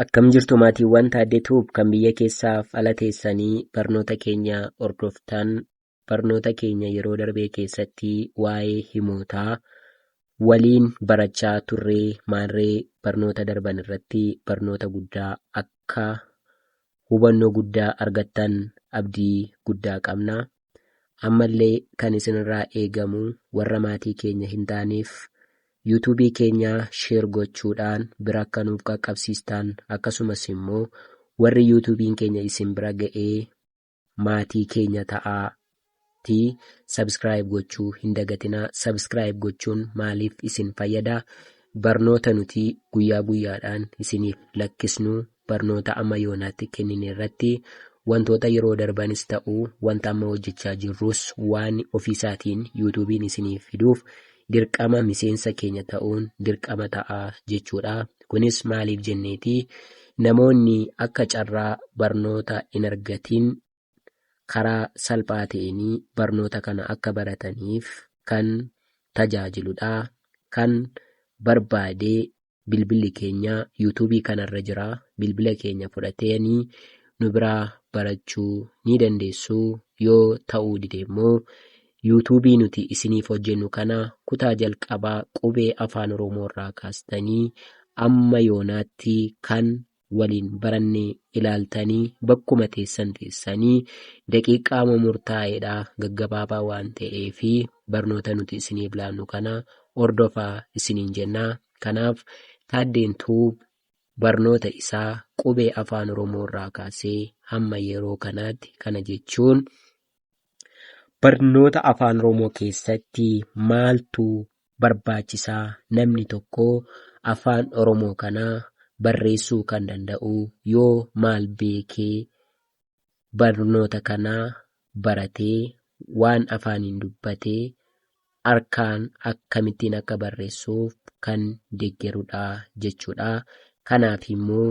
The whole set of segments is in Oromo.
Akkam jirtu maatiiwwan Taaddetuuf kan biyya keessaaf ala teessanii barnoota keenya hordoftan barnoota keenya yeroo darbee keessatti waa'ee himootaa waliin barachaa turree maarree barnoota darban irratti barnoota guddaa akka hubannoo guddaa argattan abdii guddaa qabna. Ammallee kan isinirraa eegamu warra maatii keenya hin taaneef yuutuubii keenya sheer gochuudhaan bira akka nuuf qaqqabsiistan akkasumas immoo warri yuutuubiin keenya isin bira ga'ee maatii keenya ta'aatii sabskiraayib gochuu hin dagatinaa. Sabskiraayib gochuun maaliif isin fayyada? Barnoota nuti guyyaa guyyaadhaan isiniif lakkisnu barnoota amma yoonaatti kennine irratti wantoota yeroo darbanis ta'uu wanta amma hojjechaa jirrus waan ofiisaatiin yuutuubiin isiniif fiduuf dirqama miseensa keenya ta'uun dirqama ta'aa jechuudha. Kunis maaliif jenneeti namoonni akka carraa barnoota hin argatiin karaa salphaa ta'eenii barnoota kana akka barataniif kan tajaajiludha. Kan barbaadee bilbilli keenya yuutuubii kanarra jira. Bilbila keenya fudhatanii nu biraa barachuu ni dandeessu. Yoo ta'uu dide immoo yuutuubii nuti isiniif hojjennu kana kutaa jalqabaa qubee afaan Oromoo irraa kaastanii amma yoonaatti kan waliin barannee ilaaltanii bakkuma teessan teessanii daqiiqaa murtaa'eedha gaggabaabaa waan ta'eef barnoota nuti isiniif laannu kana hordofaa isiniin jenna. Kanaaf Taaddeentuu barnoota isaa qubee afaan Oromoo irraa kaasee hamma yeroo kanaatti kana jechuun barnoota afaan Oromoo keessatti maaltu barbaachisaa? Namni tokko afaan Oromoo kanaa barreessuu kan danda'u yoo maal beekee barnoota kanaa baratee waan afaaniin dubbatee harkaan akkamittiin akka barreessuuf kan deeggarudha jechuudha. Kanaaf immoo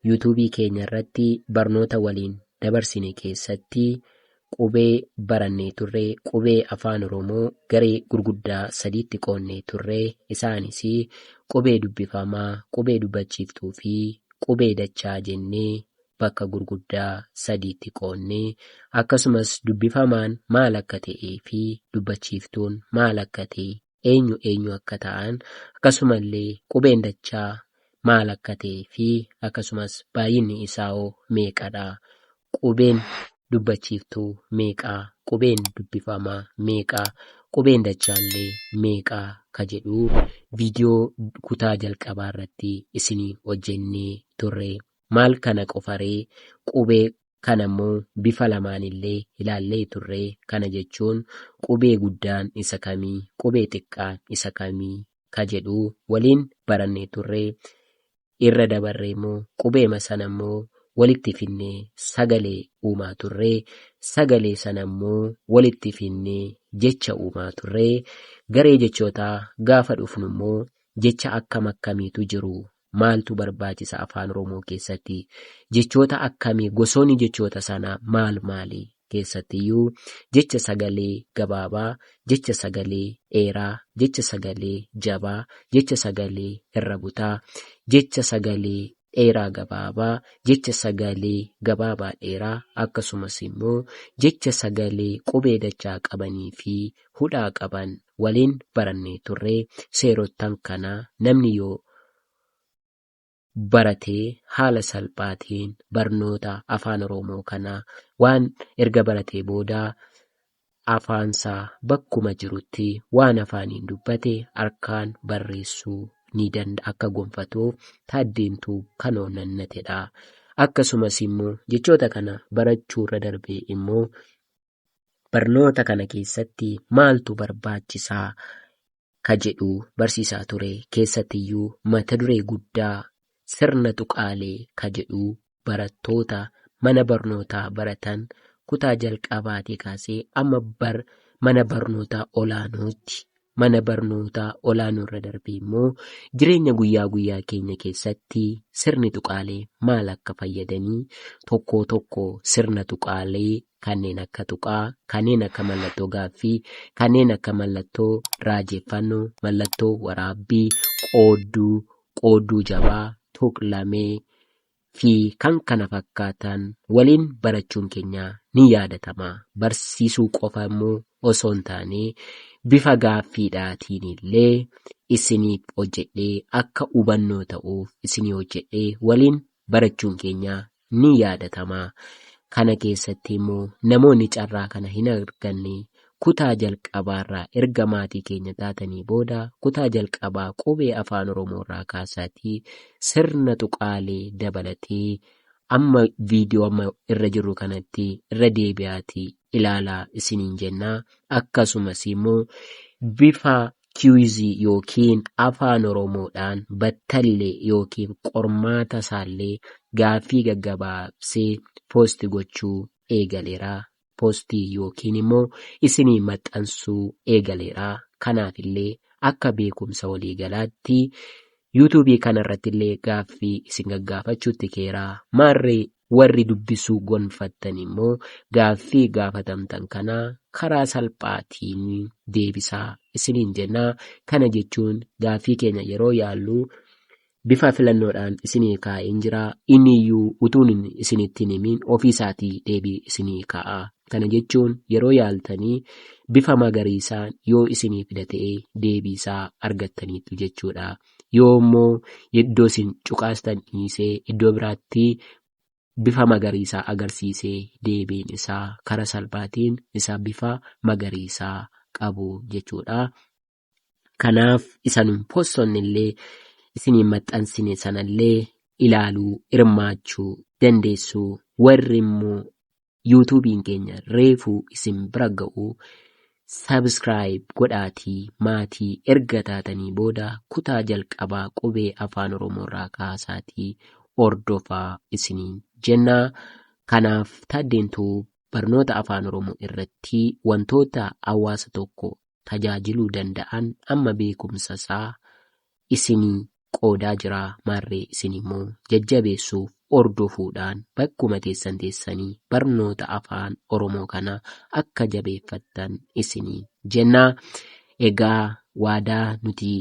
yuutuubii keenya irratti barnoota waliin dabarsine keessatti qubee barannee turree qubee afaan Oromoo garee gurguddaa sadiitti qoonnee turree isaanis qubee dubbifamaa, qubee dubbachiiftuu fi qubee dachaa jennee bakka gurguddaa sadiitti qoonnee akkasumas dubbifamaan maal akka ta'ee fi dubbachiiftuun maal akka ta'e eenyu akka ta'an akkasumallee qubeen dachaa maal akka ta'ee fi akkasumas baay'inni isaa meeqadha? Qubeen dubbachiiftuu meeqaa? Qubeen dubbifamaa meeqaa? Qubeen dachaallee meeqaa? Ka jedhu viidiyoo kutaa jalqabaa irratti isinii hojjennee turre. Maal kana qofaree qubee kana immoo bifa lamaanillee ilaallee turre. Kana jechuun qubee guddaan isa kamii? Qubee xiqqaan isa kamii? Ka jedhu waliin barannee turre. Irra dabarree immoo qubeema sana immoo walitti finnee sagalee uumaa turree sagalee sana immoo walitti finnee jecha uumaa turree garee jechootaa gaafa dhufnu immoo jecha akkamiitu jiru? Maaltu barbaachisa afaan Oromoo keessatti? Jechoota akkamii? Gosoonni jechoota sanaa maali? Keessattiyyuu jecha sagalee gabaabaa, jecha sagalee dheeraa, jecha sagalee jabaa, jecha sagalee irra butaa, jecha sagalee dheeraa gabaabaa, jecha sagalee gabaabaa dheeraa akkasumas immoo jecha sagalee qubee dachaa qabanii fi hudhaa qaban waliin barannee turree. Seerottan kana namni yoo baratee haala salphaatiin barnoota afaan Oromoo kanaa waan erga baratee booda afaansaa bakkuma jirutti waan afaaniin dubbate harkaan barreessuu ni danda'a akka gonfatuuf Taaddeentuu kan oonnannatedha. Akkasumas immoo jechoota kana barachuurra darbee immoo barnoota kana keessatti maaltu barbaachisaa ka jedhu barsiisaa ture. Keessattiyyuu mata duree guddaa sirna tuqaalee ka jedhu barattoota mana barnootaa baratan kutaa jalqabaatii kaasee amma mana barnootaa olaanootti. Mana barnootaa olaanoo irra darbee immoo jireenya guyyaa guyyaa keenya keessatti sirni tuqaalee maal akka fayyadanii tokko sirna tuqaalee kanneen akka tuqaa, kanneen akka mallattoo gaaffii, kanneen akka mallattoo raajeffannoo, mallattoo waraabbii, qoodduu jabaa, tuqlamee fi kan kana fakkaatan waliin barachuun keenya ni yaadatama. Barsiisuu qofa immoo osoo hin taane bifa gaaffiidhaatiin illee isiniif hojjedhee akka hubannoo ta'uuf isinii hojjedhee waliin barachuun keenya ni yaadatama. Kana keessatti immoo namoonni carraa kana hin arganne kutaa jalqabaarraa erga maatii keenya taatanii booda kutaa jalqabaa qubee afaan Oromoorraa kaasaatii sirna tuqaalee dabalatee amma viidiyoo amma irra jirru kanatti irra deebi'aatii ilaalaa isiniin jennaa. Akkasumas immoo bifa kiwizii yookiin afaan Oromoodhaan battallee yookiin qormaata isaallee gaaffii gaggabaabsee poosti gochuu eegaleera. Poostii yookiin immoo isinii maxxansuu eegaleera. Kanaaf illee akka beekumsa waliigalaatti yuutuubii kanarratti illee gaaffii isin gaggaafachuutti keeraa. Maarree warri dubbisuu gonfattan immoo gaaffii gaafatamtan kana karaa salphaatiin deebisaa isiniin jennaa. Kana jechuun gaaffii keenya yeroo yaallu bifa filannoodhaan isinii kaa'een jira. Inniyyuu utuun isinitti himin ofiisaatii deebii isinii kaa'a. Kana jechuun yeroo yaaltanii bifa magariisaan yoo isinii fida ta'ee deebiisaa argattaniitu jechuudha. Yoo immoo iddoo isin cuqaastan dhiisee iddoo biraatti bifa magariisaa agarsiisee deebiin isaa karaa salphaatiin isa bifa magariisaa qabu jechuudha. Kanaaf isanum poostonni illee isinii maxxansine sanallee ilaaluu hirmaachuu dandeessu. Warri immoo yuutuubiin keenya reefuu isin bira ga'u sabskiraayib godhaatii maatii erga taatanii booda kutaa jalqabaa qubee afaan Oromoorraa kaasaatii hordofaa isiniin jennaa. Kanaaf Taaddeentuu barnoota afaan Oromoo irratti wantoota hawaasa tokko tajaajiluu danda'an amma beekumsa isaa isinii qoodaa jira. Maarree isin immoo jajjabeessuuf hordofuudhaan bakkuma teessan teessanii barnoota afaan Oromoo kana akka jabeeffattan isinii jennaa. Egaa waadaa nuti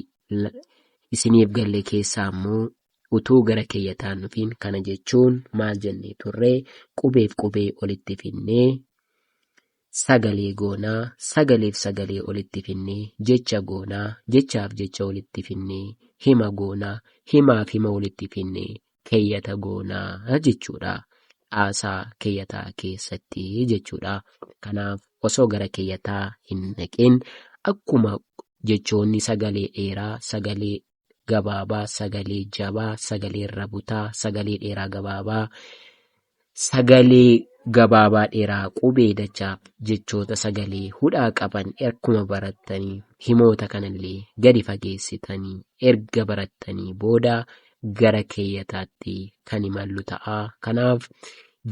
isiniif galle keessaa immoo utuu gara keeyyataan nufiin kana jechuun maal jennee turree qubeef qubee olitti finnee sagalee goonaa, sagaleef sagalee olitti finnee jecha goonaa, jechaaf jecha olitti finnee hima goonaa, himaaf hima olitti finnee keeyyata goonaa jechuudha. Haasaa keeyyataa keessatti jechuudha. Kanaaf osoo gara keeyyataa hin naqin akkuma jechoonni sagalee dheeraa, sagalee gabaabaa, sagalee jabaa, sagalee irra butaa, sagalee dheeraa gabaabaa, sagalee gabaabaa dheeraa qubee dachaaf jechoota sagalee hudhaa qaban akkuma barattanii himoota kanallee gadi fageessitanii erga barattanii booda gara keeyyataatti kan imallu ta'a. Kanaaf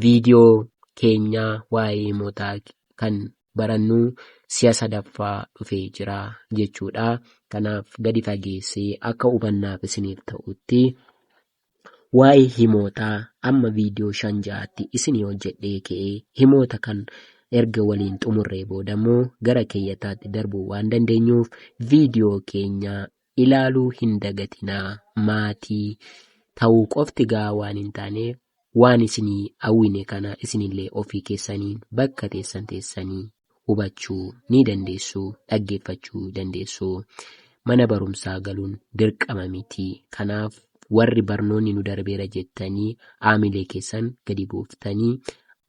viidiyoo keenyaa waa'ee himootaa kan barannu si'a sadaffaa dhufee jira jechuudha. Kanaaf gadi fageessee akka hubannaaf isiniif ta'utti waa'ee himootaa amma viidiyoo 5-6tti isinii hojjedhee ka'ee himoota kan erga waliin xumurree boodammoo gara keeyyataatti darbuu waan dandeenyuuf viidiyoo keenya ilaaluu hin dagatinaa. Maatii ta'uu qofti gaa waan hin taaneef waan isinii hawwine kana isinillee ofii keessaniin bakka teessan teessanii hubachuu ni dandeessu, dhaggeeffachuu dandeessu. Mana barumsaa galuun dirqama miti. Kanaaf warri barnoonni nu darbeera jettanii haamilee keessan gadi buuftanii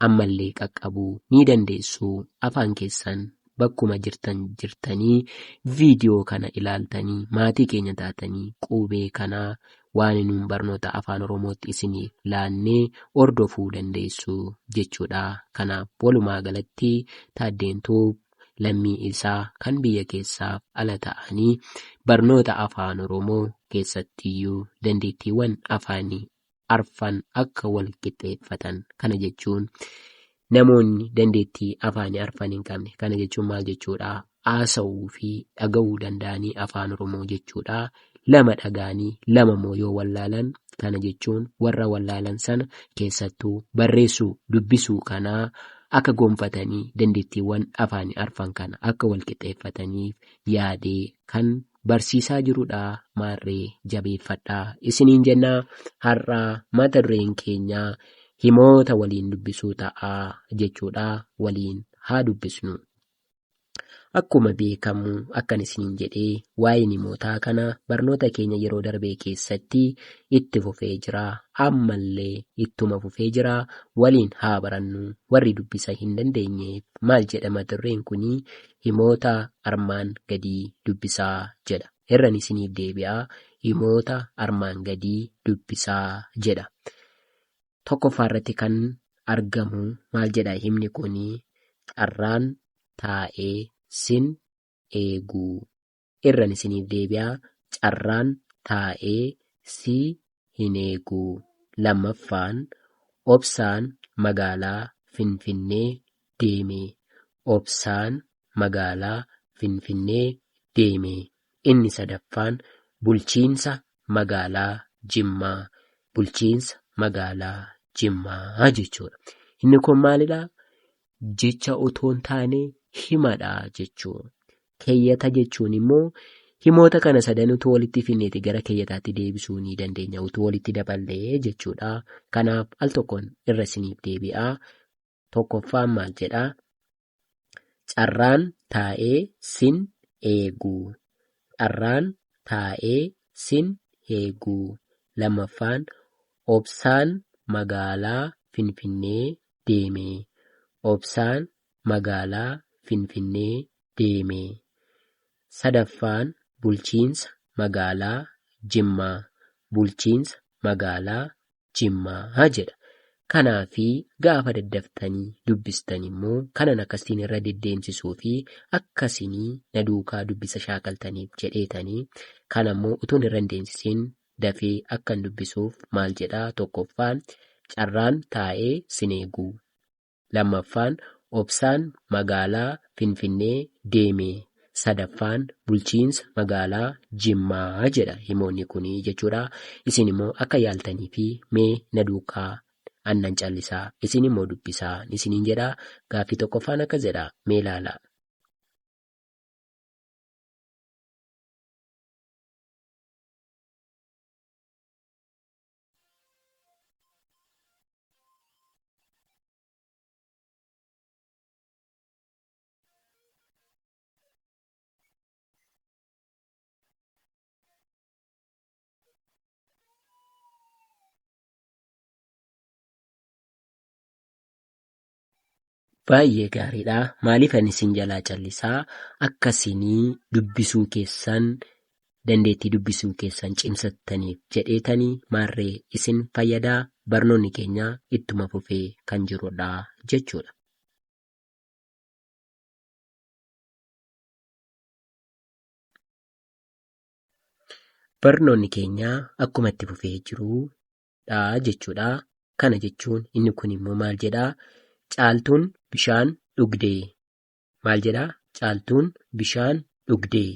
ammallee qaqqabuu ni dandeessu. Afaan keessan bakkuma jirtanii viidiyoo kana ilaaltanii maatii keenya taatanii qubee kanaa waan nuun barnoota afaan Oromootti isiniif laannee hordofuu dandeessu jechuudha. Kanaaf walumaa galatti Taaddeentuu lammii isaa kan biyya keessaaf ala ta'anii barnoota afaan Oromoo keessattiyyuu dandeettiiwwan afaanii arfan akka wal qixxeeffatan. Kana jechuun namoonni dandeettii afaanii arfan hin qabne kana jechuun maal jechuudha? Haasa'uu fi dhaga'uu danda'anii afaan Oromoo jechuudha. 2 dhaga'anii 2 immoo yoo wallaalan kana jechuun warra wallaalan sana keessattuu barreessuu dubbisuu kanaa akka gonfatanii dandeettiiwwan afaanii arfan kana akka wal qixxeeffataniif yaadee kan barsiisaa jirudha. Maarree jabeeffadhaa isiniin jennaa. Har'aa mata dureen keenyaa himoota waliin dubbisuu ta'a jechuudha. Waliin haa dubbisnu. Akkuma beekamu akkan isiniin jedhee waa'een himootaa kana barnoota keenya yeroo darbee keessatti itti fufee jira. Ammallee ittuma fufee jira. Waliin haa barannu. Warri dubbisa hin dandeenyeef maal jedha mata dureen kunii? Himoota armaan gadii dubbisaa jedha. Irran isiniif deebi'aa. Himoota armaan gadii dubbisaa jedha. Tokkoffaa irratti kan argamu maal jedha himni kunii? Carraan taa'ee sin eeguu. Irran isiniif deebi'aa. Carraan taa'ee si hin eeguu. Lammaffaan obsaan magaalaa Finfinnee deeme. Obsaan magaalaa Finfinnee deeme. Inni sadaffaan bulchiinsa magaalaa Jimmaa. Bulchiinsa magaalaa Jimmaa jechuudha. Inni kun maalidhaa? Jecha otoo hin taane himadha jechuudha. Keeyyata jechuun immoo himoota kana sadan utuu walitti finneeti gara keeyyataatti deebisuu ni dandeenya. Utuu walitti daballee jechuudha. Kanaaf al tokkoon irra isiniif deebi'aa. Tokkoffaan maal jedhaa? Carraan taa'ee sin eeguu. Carraan taa'ee sin eeguu. Lammaffaan obsaan magaalaa Finfinnee deeme. Obsaan magaalaa Finfinnee deeme. Sadaffaan bulchiinsa magaalaa Jimmaa. Bulchiinsa magaalaa Jimmaa jedha. Kanaafi gaafa daddaftanii dubbistan immoo kanan akkasiin irra deddeemsisuu fi akkasinii na duukaa dubbisa shaakaltaniif jedheetanii kanammoo utuun irra deemsisiin dafee akkan dubbisuuf maal jedhaa? Tokkoffaan carraan taa'ee sin eeguu. Lammaffaan obsaan magaalaa Finfinnee deeme. Sadaffaan bulchiinsa magaalaa Jimmaa jedha himoonni kunii jechuudha. Isin immoo akka yaaltanii fi mee na duukaa annan callisaa isin immoo dubbisaa isiniin jedhaa. Gaaffii tokkoffaan akka jedhaa mee ilaalaa. Baay'ee gaariidha. Maaliif ani isin jalaa callisaa? Akkasinii dubbisuu keessan dandeettii dubbisuu keessan cimsattaniif jedheetanii maarree isin fayyadaa. Barnoonni keenya ittuma fufee kan jirudha jechuudha. Barnoonni keenya akkuma itti fufee jirudha jechuudha. Kana jechuun inni kun immoo maal jedhaa? Caaltuun bishaan dhugdee. Maal jedhaa? Caaltuun bishaan dhugdee.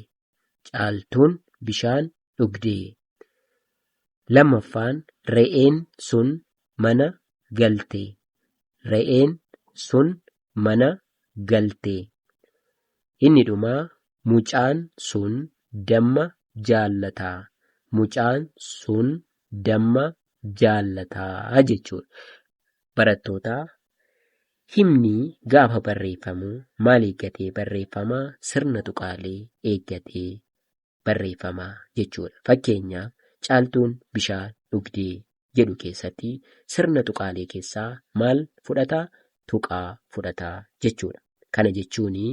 Caaltuun bishaan dhugdee. Lammaffaan re'een sun mana galte. Re'een sun mana galte. Inni dhumaa mucaan sun damma jaallataa. Mucaan sun damma jaallataa jechuudha. Barattootaa himni gaafa barreeffamu maal eeggatee barreeffamaa? Sirna tuqaalee eeggatee barreeffamaa jechuudha. Fakkeenyaaf caaltuun bishaan dhugdee jedhu keessatti sirna tuqaalee keessaa maal fudhataa? Tuqaa fudhataa jechuudha. Kana jechuunii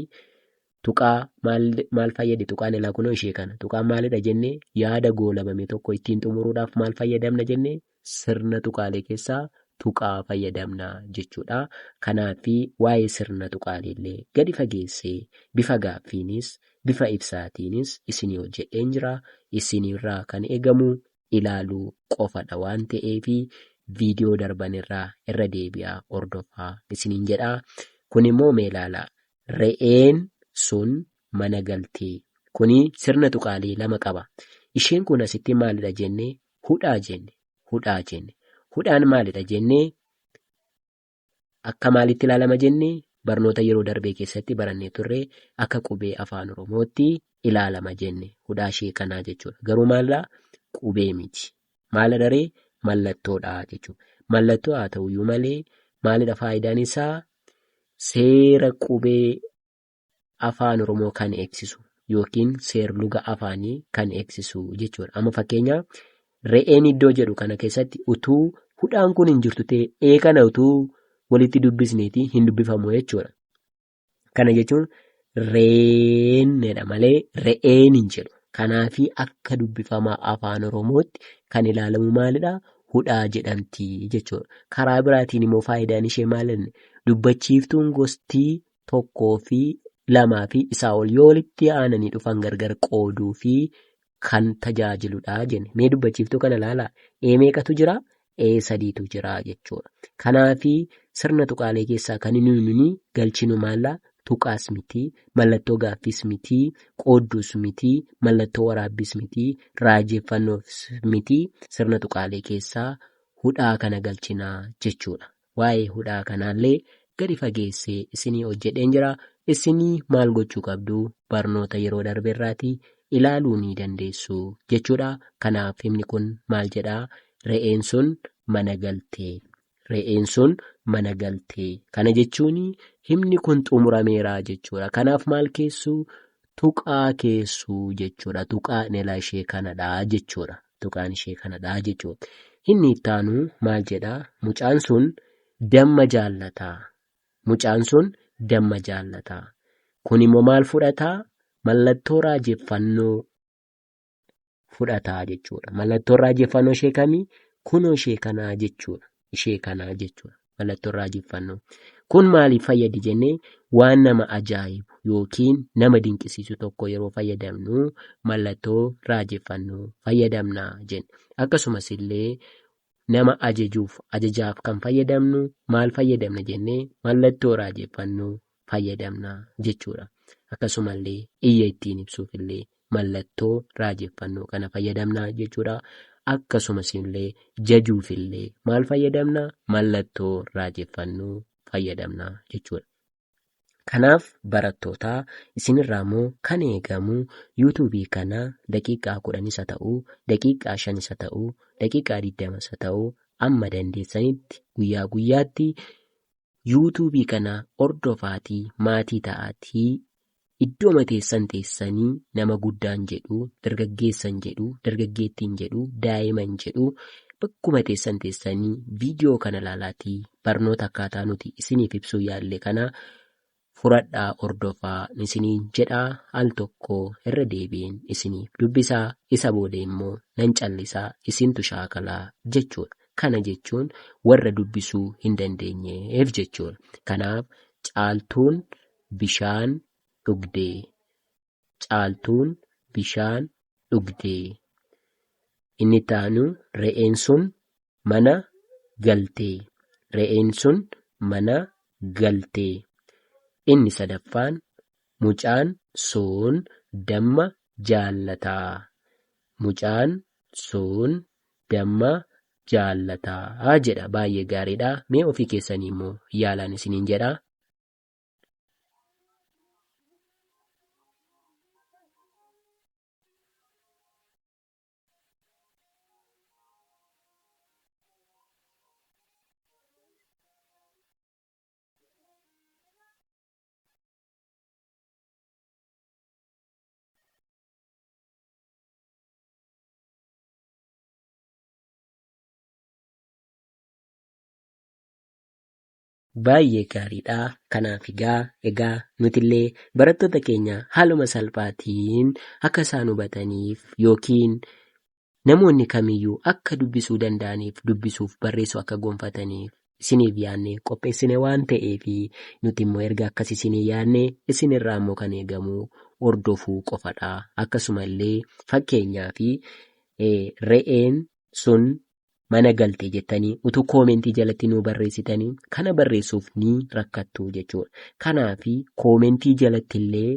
tuqaa maal fayyade? Tuqaan ilaa kunoo ishee kana. Tuqaan maalidha jennee? Yaada goolabame tokko ittiin xumuruudhaaf maal fayyadamna jennee? Sirna tuqaalee keessaa tuqaa fayyadamna jechuudha. Kanaafi waa'ee sirna tuqaaleellee gadi fageessee bifa gaaffiinis bifa ibsaatiinis isinii hojjedheen jira. Isinirraa kan eegamu ilaaluu qofadha waan ta'eefi viidiyoo darbanirraa irra deebi'aa hordofaa isiniin jedhaa. Kun immoo mee ilaalaa? Re'een sun mana galtee. Kuni sirna tuqaalee lama qaba. Isheen kun asitti maalidha jennee? Hudhaa jenne. Hudhaa jenne. Hudhaan maalidha jennee? Akka maalitti ilaalama jennee? barnoota yeroo darbee keessatti barannee turre akka qubee afaan Oromootti ilaalama jenne hudhaa ishee kanaa jechuudha. Garuu maallaa qubee miti. Maala daree mallattoodha jechuudha. Mallattoo haa ta'uyyuu malee maalidha faayidaan isaa? Seera qubee afaan Oromoo kan eegsisu yookiin seer-luga afaanii kan eegsisu jechuudha. Amma fakkeenyaaf re'een iddoo jedhu kana keessatti utuu hudhaan kun hin jirtu ta'e kana utuu walitti dubbisneeti hin dubbifamu jechuudha. Kana jechuun reenedha malee re'een hin jedhu. Kanaafi akka dubbifamaa afaan Oromootti kan ilaalamu maalidha? Hudhaa jedhamti jechuudha. Karaa biraatiin immoo faayidaan ishee maalinni? Dubbachiiftuun gosti tokkoo fi lamaa fi isaa ol yoo walitti aananii dhufan gargar qooduu fi kan tajaajiludha jenne. Mee dubbachiiftuu kana ilaalaa? Meeqatu jira? Sadiitu jira jechuudha. Kanaafi sirna tuqaalee keessaa kan nuyi galchinu maallaa? Tuqaas miti, mallattoo gaaffis miti, qoodduus miti, mallattoo waraabbiis miti, raajeffannoos miti. Sirna tuqaalee keessaa hudhaa kana galchinaa jechuudha. Waa'ee hudhaa kanaallee gadi fageessee isinii hojjedheen jira. Isinii maal gochuu qabdu? Barnoota yeroo darbeerraatii ilaaluu ni dandeessu jechuudha. Kanaaf himni kun maal jedhaa? Re'een sun mana galtee. Re'een sun mana galtee. Kana jechuun himni kun xumurameera jechuudha. Kanaaf maal keessuu? Tuqaa keessuu jechuudha. Tuqaan ilaa ishee kanadhaa jechuudha. Tuqaan ishee kanadhaa jechuudha. Inni itti aanu maal jedhaa? Mucaan sun damma jaallataa. Mucaan sun damma jaallataa. Kun immoo maal fudhataa? Mallattoo raajeffannoo fudhataa jechuudha. Mallattoon raajeffannoo ishee kamii? Kunoo ishee kanaa jechuudha. Ishee kanaa jechuudha. Mallattoon raajeffannoo. Kun maaliif fayyadi jennee? Waan nama ajaa'ibu yookiin nama dinqisiisu tokko yeroo fayyadamnu mallattoo raajeffannoo fayyadamna jenna. Akkasumas illee nama ajajaaf kan fayyadamnu maal fayyadamna jennee? Mallattoo raajeffannoo fayyadamna jechuudha. Akkasumallee iyya ittiin ibsuuf illee mallattoo raajeffannoo kana fayyadamna jechuudha. Akkasumas illee jajuuf illee maal fayyadamna? Mallattoo raajeffannoo fayyadamna jechuudha. Kanaaf barattootaa isinirraa immoo kan eegamu yuutuubii kana daqiiqaa 10 haa ta'uu, daqiiqaa 5 haa ta'uu, daqiiqaa 20 haa ta'uu amma dandeessanitti guyyaa guyyaatti yuutuubii kana hordofaatii maatii ta'aatii iddoo mateessan teessanii nama guddaan jedhu, dargaggeessan jedhu, dargaggeettiin jedhu, daa'iman jedhu bakkuma teessan teessanii viidiyoo kana ilaalaatii barnoota akkaataa nuti isiniif ibsuu yaalle kana furadhaa hordofaa isiniin jedhaa. Al tokko irra deebiin isiniif dubbisaa, isa booda immoo nan callisaa isintu shaakalaa jechuudha. Kana jechuun warra dubbisuu hin dandeenyeef jechuudha. Kanaaf caaltuun bishaan dhugdee. Caaltuun bishaan dhugdee. Inni itti aanu re'een sun mana galtee. Re'een sun mana galtee. Inni sadaffaan mucaan sun damma jaallataa. Mucaan sun damma jaallataa jedha. Baay'ee gaariidha. Mee ofii keessanii immoo yaalaan isiniin jedhaa. Baay'ee gaariidha. Kanaaf egaa nutillee barattoota keenya haaluma salphaatiin akka isaan hubataniif yookiin namoonni kamiyyuu akka dubbisuu danda'aniif dubbisuuf barreessuu akka gonfataniif isiniif yaadnee qopheessine waan ta'eef nuti immoo erga akkas isinii yaadne isinirraa immoo kan eegamu hordofuu qofadha. Akkasuma illee fakkeenyaaf re'een sun mana galtee jettanii utuu koomentii jalatti nuu barreessitanii kana barreessuuf ni rakkattu jechuudha. Kanaaf koomentii jalatti illee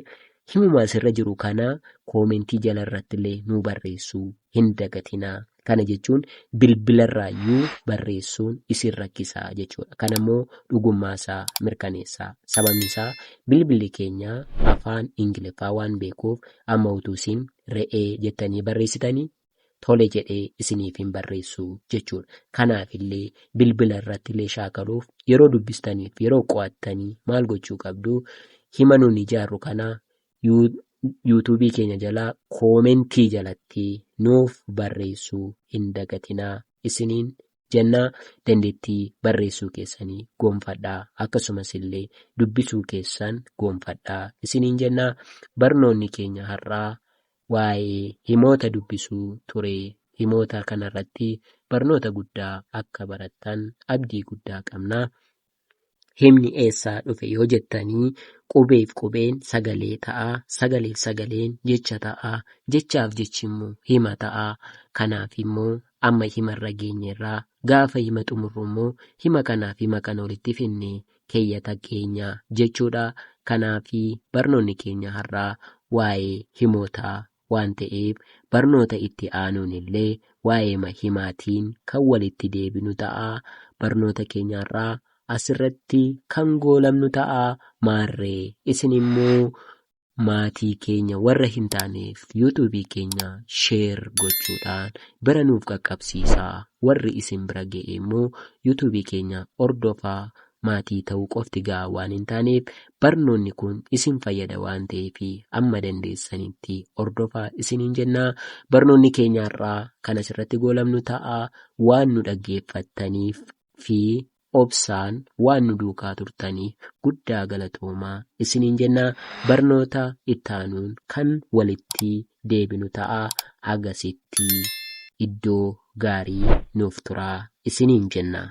himuma asirra jiru kana koomentii jala irratti illee nuu barreessuu hin dagatinaa. Kana jechuun bilbilarraayyuu barreessuun isin rakkisaa jechuudha. Kanammoo dhugummaasaa mirkaneessaa. Sababni isaa bilbilli keenya afaan Ingiliffaa waan beekuuf amma utuu isin re'ee jettanii barreessitanii tole jedhee isiniif hin barreessu jechuudha. Kanaafillee bilbila irrattillee shaakaluuf yeroo dubbistaniif yeroo qo'attanii maal gochuu qabdu? Hima nuun ijaarru kana yuutuubii keenya jalaa koomentii jalatti nuuf barreessuu hin dagatinaa isiniin jennaa. Dandeettii barreessuu keessanii goonfadhaa, akkasumas illee dubbisuu keessan goonfadhaa isiniin jennaa. Barnoonni keenya har'aa waa'ee himoota dubbisuu ture. Himoota kanarratti barnoota guddaa akka barattan abdii guddaa qabnaa. Himni eessaa dhufe yoo jettanii qubeef qubeen sagalee ta'aa, sagaleef sagaleen jecha ta'aa, jechaaf jechi immoo hima ta'aa. Kanaaf immoo amma himarra geenyerraa gaafa hima xumurru immoo hima kanaaf hima kana walitti finnee keeyyata keenya jechuudha. Kanaafi barnoonni keenya har'aa waa'ee himootaa waan ta'eef barnoota itti aanuun illee waa'ee himaatiin kan walitti deebinu ta'a. Barnoota keenya har'aa asirratti kan goolabnu ta'a. Maarree isin immoo maatii keenya warra hin taaneef yuutuubii keenya sheer gochuudhaan bira nuuf qaqqabsiisaa. Warri isin bira ga'e immoo yuutuubii keenya hordofaa. Maatii ta'uu qofti gahaa waan hin taaneef barnoonni kun isin fayyada waan ta'eef amma dandeessanitti hordofaa isiniin jennaa. Barnoonni keenya har'aa kan asirratti goolabnu ta'a. Waan nu dhaggeeffattaniif fi obsaan waan nu duukaa turtaniif guddaa galatoomaa isiniin jennaa. Barnoota ittaanuun kan walitti deebinu ta'a. Agasitti iddoo gaarii nuuf turaa isiniin jennaa.